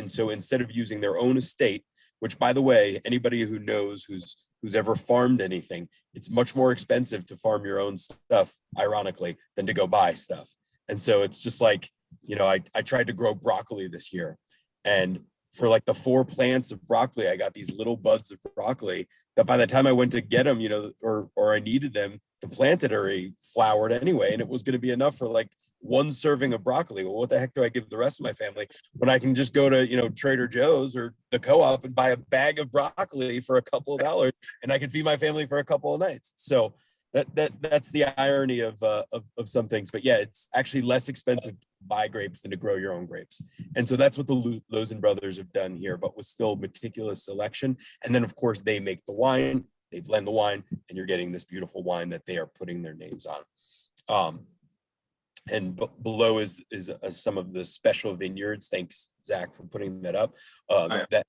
so instead of using their own estate, which, by the way, anybody who knows who's ever farmed anything, it's much more expensive to farm your own stuff, ironically, than to go buy stuff. And so it's just like, you know, I tried to grow broccoli this year, and for like the 4 plants of broccoli, I got these little buds of broccoli that by the time I went to get them, or I needed them, the plant had already flowered anyway, and it was going to be enough for like 1 serving of broccoli. Well, what the heck do I give the rest of my family when I can just go to, Trader Joe's or the co-op and buy a bag of broccoli for a couple of dollars, and I can feed my family for a couple of nights. So that's the irony of some things. But yeah, it's actually less expensive to buy grapes than to grow your own grapes. And so that's what the Lozen brothers have done here, but with still meticulous selection. And then of course they make the wine, they blend the wine, and you're getting this beautiful wine that they are putting their names on. And below is some of the special vineyards. Thanks, Zach, for putting that up. That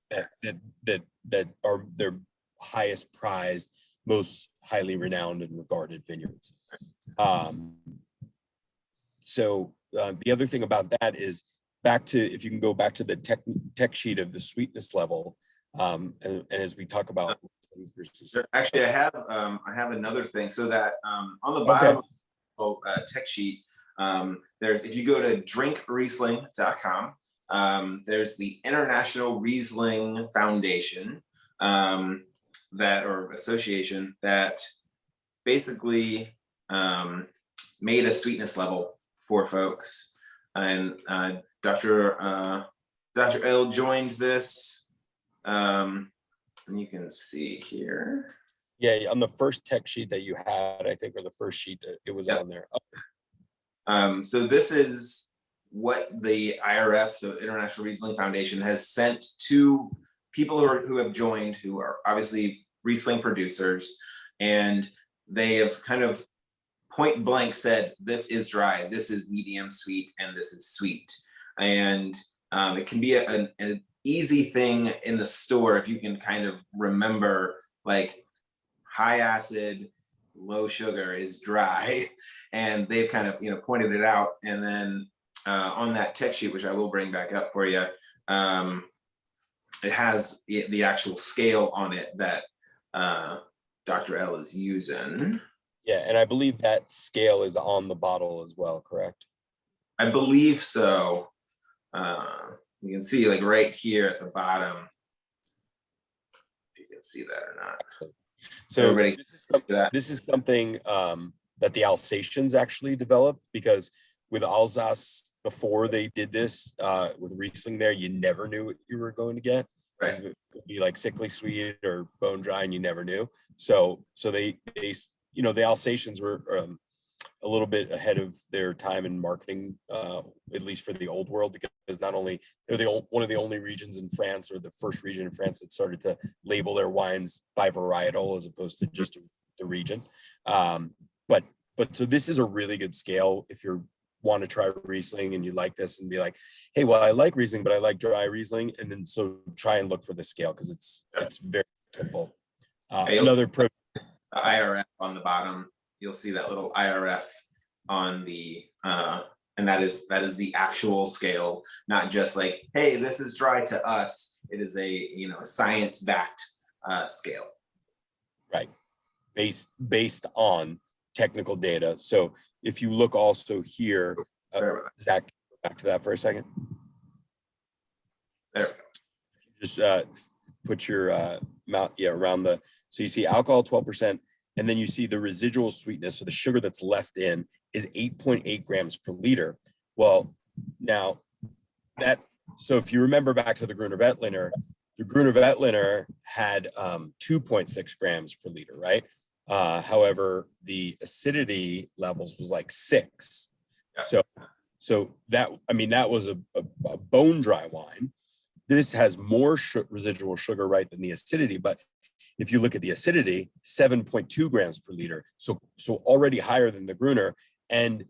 are their highest prized, most highly renowned and regarded vineyards. So the other thing about that is if you can go back to the tech sheet of the sweetness level, and as we talk about versus. Actually, I have another thing. So that on the bottom of tech sheet, there's, if you go to drinkriesling.com, there's the International Riesling Foundation, or association, that basically made a sweetness level for folks. And Dr. L joined this, and you can see here. Yeah, on the first tech sheet that you had, I think, or the first sheet, it was on there. So this is what the IRF, so International Riesling Foundation, has sent to people who have joined, who are obviously Riesling producers, and they have kind of point blank said, this is dry, this is medium sweet, and this is sweet. And it can be an easy thing in the store if you can kind of remember, like, high acid, low sugar is dry. And they've kind of pointed it out. And then on that tech sheet, which I will bring back up for you, it has the actual scale on it that Dr. L is using. Yeah, and I believe that scale is on the bottle as well, correct? I believe so. You can see, like, right here at the bottom, if you can see that or not. So this is something that the Alsatians actually developed, because with Alsace, before they did this with Riesling there, you never knew what you were going to get. Right. It could be like sickly sweet or bone dry, and you never knew. So they the Alsatians were a little bit ahead of their time in marketing, at least for the old world, because not only they're one of the only regions in France, or the first region in France, that started to label their wines by varietal as opposed to just the region. But so this is a really good scale if you want to try Riesling and you like this and be like, hey, well, I like Riesling, but I like dry Riesling. And then so try and look for the scale, because it's very simple. Another pro. IRF on the bottom, you'll see that little IRF on the, and that is the actual scale, not just like, hey, this is dry to us. It is a science-backed scale. Right, based on technical data. So if you look also here, Zach, back to that for a second. There. Just put your mouth around the, so you see alcohol 12%, and then you see the residual sweetness. So the sugar that's left in is 8.8 grams per liter. Well, now so if you remember back to the Gruner Veltliner, the Gruner Veltliner had 2.6 grams per liter, right? However, the acidity levels was like 6. Yeah. So that was a bone dry wine. This has more residual sugar, right, than the acidity. But if you look at the acidity, 7.2 grams per liter. So already higher than the Gruner, and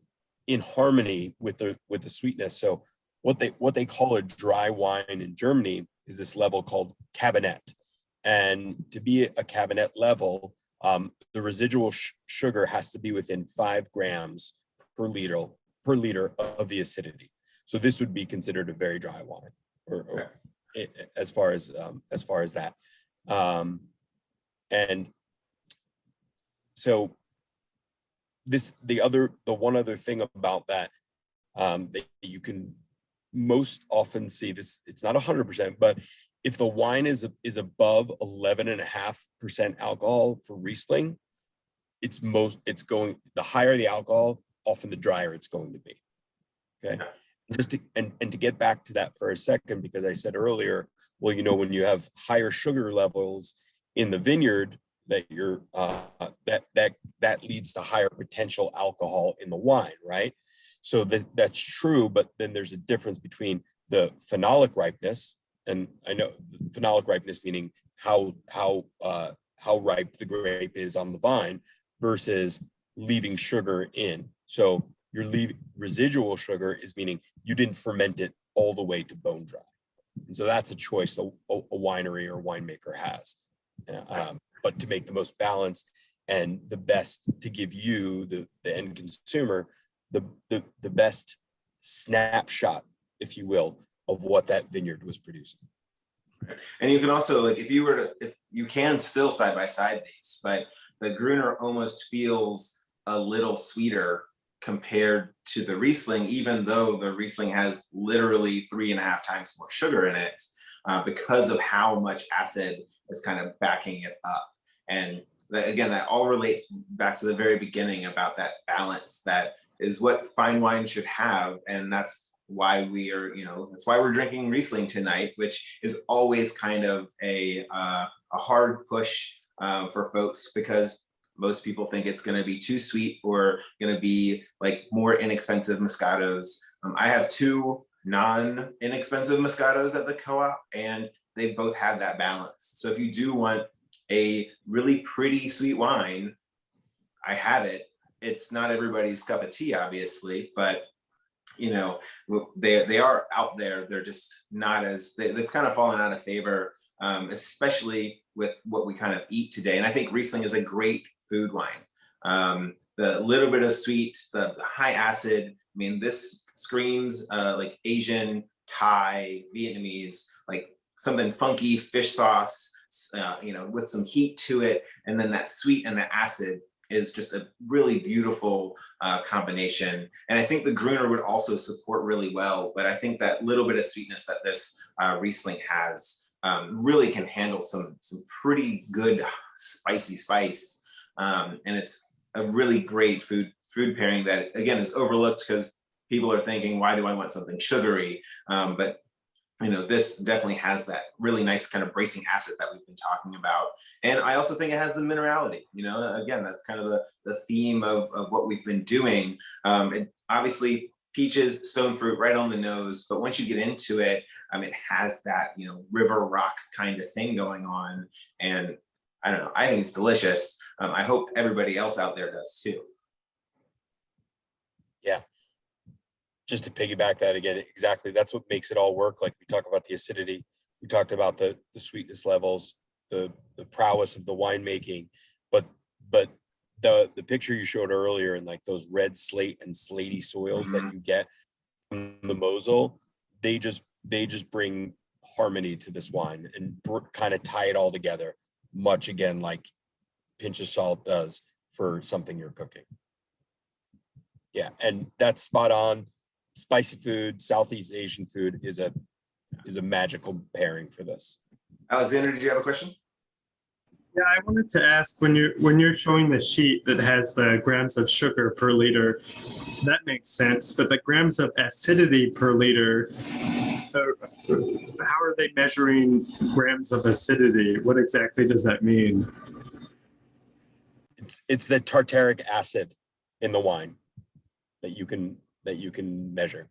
in harmony with the sweetness. So what they call a dry wine in Germany is this level called Cabernet. And to be a Cabernet level, the residual sugar has to be within 5 grams per liter of the acidity. So this would be considered a very dry wine, or as far as that. And so the one other thing about that, that you can most often see this, it's not 100%, but if the wine is above 11.5% alcohol for Riesling, the higher the alcohol, often the drier it's going to be. Okay. And to get back to that for a second, because I said earlier, well, when you have higher sugar levels in the vineyard, that you're that leads to higher potential alcohol in the wine, right? So that's true, but then there's a difference between the phenolic ripeness, and I know phenolic ripeness meaning how ripe the grape is on the vine, versus leaving sugar in. So your residual sugar is meaning you didn't ferment it all the way to bone dry. And so that's a choice a winery or winemaker has. But to make the most balanced and the best to give you, the end consumer, the best snapshot, if you will, of what that vineyard was producing. And you can also, like, if you can still side by side these, but the Gruner almost feels a little sweeter compared to the Riesling, even though the Riesling has literally 3.5 times more sugar in it, because of how much acid is kind of backing it up. And again, that all relates back to the very beginning about that balance that is what fine wine should have. And that's why that's why we're drinking Riesling tonight, which is always kind of a hard push for folks, because most people think it's going to be too sweet or going to be like more inexpensive Moscatos. I have 2 non-inexpensive Moscatos at the co-op, and they both have that balance. So if you do want a really pretty sweet wine, I have it. It's not everybody's cup of tea, obviously, but they are out there. They're just not as, they've kind of fallen out of favor, especially with what we kind of eat today. And I think Riesling is a great food wine. The little bit of sweet, the high acid, I mean, this screams like Asian, Thai, Vietnamese, like something funky, fish sauce, with some heat to it. And then that sweet and the acid is just a really beautiful combination. And I think the Gruner would also support really well, but I think that little bit of sweetness that this Riesling has really can handle some pretty good spicy spice. And it's a really great food pairing that, again, is overlooked because people are thinking, why do I want something sugary? But this definitely has that really nice kind of bracing acid that we've been talking about. And I also think it has the minerality. Again, that's kind of the theme of what we've been doing. Obviously, peaches, stone fruit, right on the nose. But once you get into it, it has that, river rock kind of thing going on. And I don't know, I think it's delicious. I hope everybody else out there does too. Yeah. Just to piggyback that again, exactly. That's what makes it all work. Like we talk about the acidity, we talked about the sweetness levels, the prowess of the winemaking, but the picture you showed earlier, and like those red slate and slaty soils that you get from the Mosel, they just bring harmony to this wine and kind of tie it all together, much again like pinch of salt does for something you're cooking. Yeah, and that's spot on. Spicy food, Southeast Asian food is a magical pairing for this. Alexander, did you have a question? Yeah, I wanted to ask, when you're showing the sheet that has the grams of sugar per liter, that makes sense. But the grams of acidity per liter, how are they measuring grams of acidity? What exactly does that mean? It's the tartaric acid in the wine that you can measure.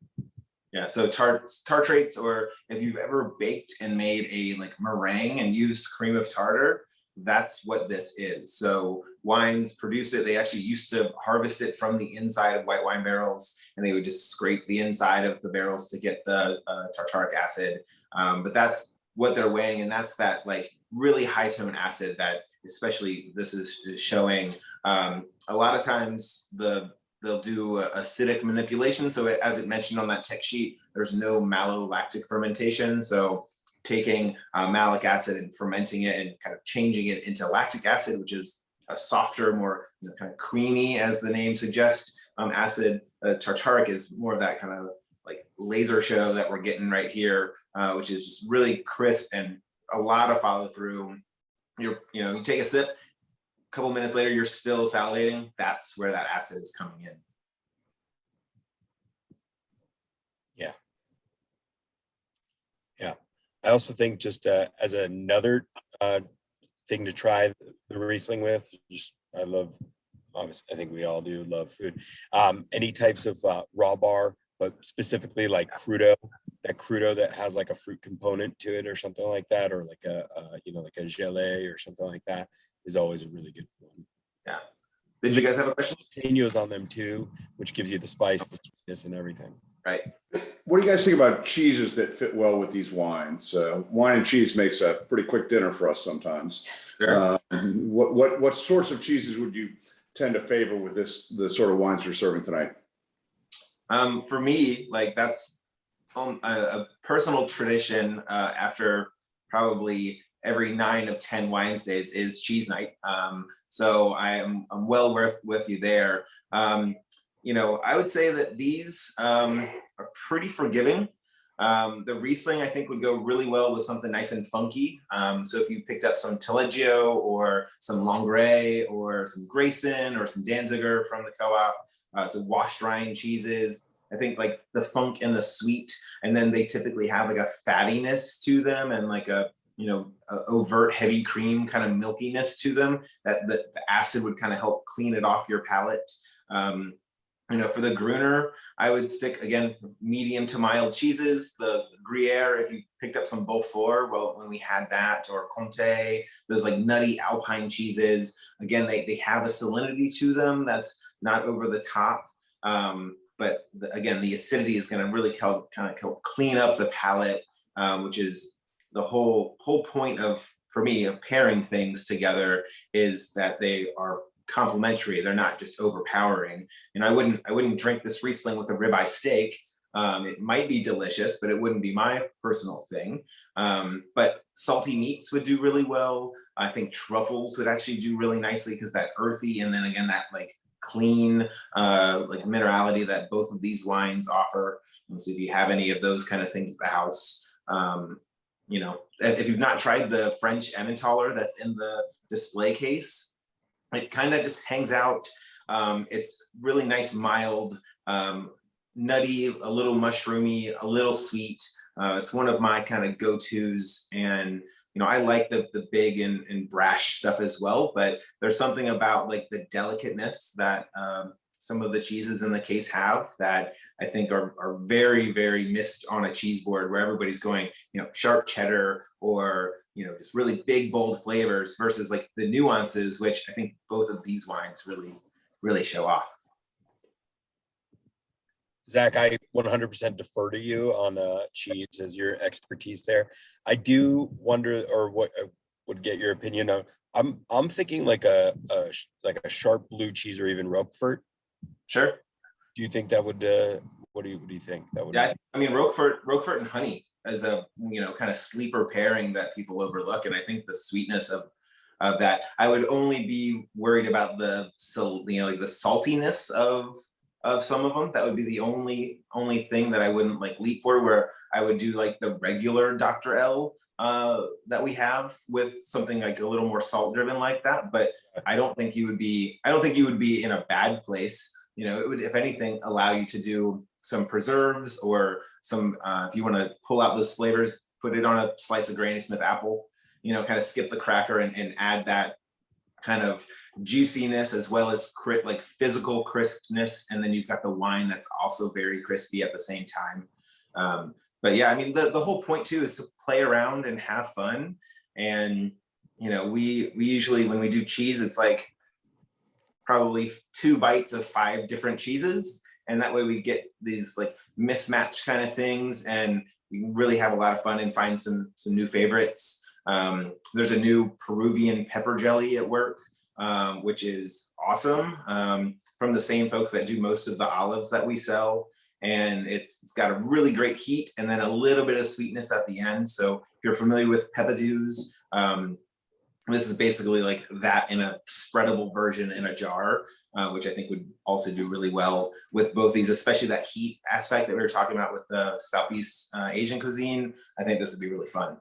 Yeah, so tartrates, or if you've ever baked and made a meringue and used cream of tartar, that's what this is. So wines produce it. They actually used to harvest it from the inside of white wine barrels, and they would just scrape the inside of the barrels to get the tartaric acid. But that's what they're weighing, and that's that really high tone acid that especially this is showing. A lot of times they'll do acidic manipulation. So as it mentioned on that tech sheet, there's no malolactic fermentation. So taking malic acid and fermenting it and kind of changing it into lactic acid, which is a softer, more kind of creamy, as the name suggests, acid. Tartaric is more of that kind of like laser show that we're getting right here, which is just really crisp and a lot of follow through. You take a sip, a couple minutes later, you're still salivating. That's where that acid is coming in. Yeah. Yeah. I also think just as another thing to try the Riesling with, obviously, I think we all do love food. Any types of raw bar, but specifically like crudo that has like a fruit component to it or something like that, or like like a gelée or something like that is always a really good one. Yeah. Did you guys have a question? Jalapenos on them too, which gives you the spice, the sweetness, and everything. Right. What do you guys think about cheeses that fit well with these wines? Wine and cheese makes a pretty quick dinner for us sometimes. Sure. What sorts of cheeses would you tend to favor with the sort of wines you're serving tonight? For me, like that's a personal tradition after probably every 9 of 10 wines days is cheese night. So I'm well with you there. I would say that these are pretty forgiving. The Riesling, I think, would go really well with something nice and funky. So if you picked up some Taleggio or some Langres or some Grayson or some Danziger from the co-op, some washed rind cheeses, I think like the funk and the sweet, and then they typically have like a fattiness to them and like a overt heavy cream kind of milkiness to them that the acid would kind of help clean it off your palate. For the Gruner, I would stick, again, medium to mild cheeses. The Gruyere, if you picked up some Beaufort, well, when we had that, or Comté, those like nutty Alpine cheeses, again, they have a salinity to them that's not over the top. But again, the acidity is going to really help clean up the palate, which is the whole point for me, of pairing things together, is that they are complementary. They're not just overpowering. And I wouldn't drink this Riesling with a ribeye steak. It might be delicious, but it wouldn't be my personal thing. But salty meats would do really well. I think truffles would actually do really nicely because that earthy, and then again that like clean like minerality that both of these wines offer. And so if you have any of those kind of things at the house, if you've not tried the French Emmentaler that's in the display case, it kind of just hangs out. It's really nice, mild, nutty, a little mushroomy, a little sweet. It's one of my kind of go-tos, and I like the big and brash stuff as well. But there's something about like the delicateness that some of the cheeses in the case have that I think are very, very missed on a cheese board, where everybody's going, sharp cheddar or just really big, bold flavors versus like the nuances, which I think both of these wines really, really show off. Zach, I 100% defer to you on cheese as your expertise there. I do wonder, or what would get your opinion on. I'm thinking like a sharp blue cheese or even Roquefort. Sure. Do you think that would? What do you think that would? Yeah, I mean Roquefort and honey as a kind of sleeper pairing that people overlook, and I think the sweetness of that. I would only be worried about the like the saltiness of some of them. That would be the only thing that I wouldn't like leap for, where I would do like the regular Dr. L that we have with something like a little more salt driven like that. But I don't think you would be in a bad place. It would, if anything, allow you to do some preserves or some, if you want to pull out those flavors, put it on a slice of Granny Smith apple, kind of skip the cracker and add that kind of juiciness as well as like physical crispness. And then you've got the wine that's also very crispy at the same time. But yeah, I mean, the whole point too is to play around and have fun. And, we usually, when we do cheese, it's like probably 2 bites of 5 different cheeses. And that way we get these like mismatched kind of things, and we really have a lot of fun and find some new favorites. There's a new Peruvian pepper jelly at work, which is awesome, from the same folks that do most of the olives that we sell. And it's got a really great heat and then a little bit of sweetness at the end. So if you're familiar with peppadews, And this is basically like that in a spreadable version in a jar, which I think would also do really well with both these, especially that heat aspect that we were talking about with the Southeast Asian cuisine. I think this would be really fun.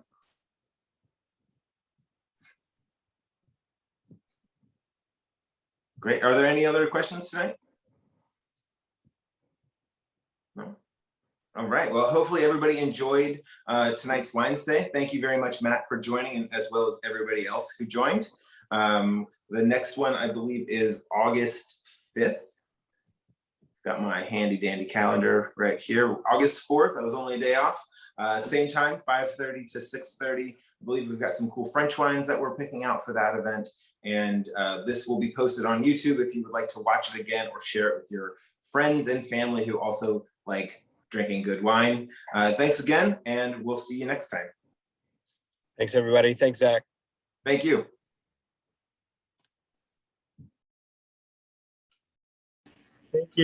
Great. Are there any other questions tonight? No. All right. Well, hopefully everybody enjoyed tonight's Wednesday. Thank you very much, Matt, for joining, and as well as everybody else who joined. The next one, I believe, is August 5th. Got my handy dandy calendar right here. August 4th, I was only a day off. Same time, 5:30 to 6:30. I believe we've got some cool French wines that we're picking out for that event. And this will be posted on YouTube if you would like to watch it again or share it with your friends and family who also like drinking good wine. Thanks again, and we'll see you next time. Thanks, everybody. Thanks, Zach. Thank you. Thank you.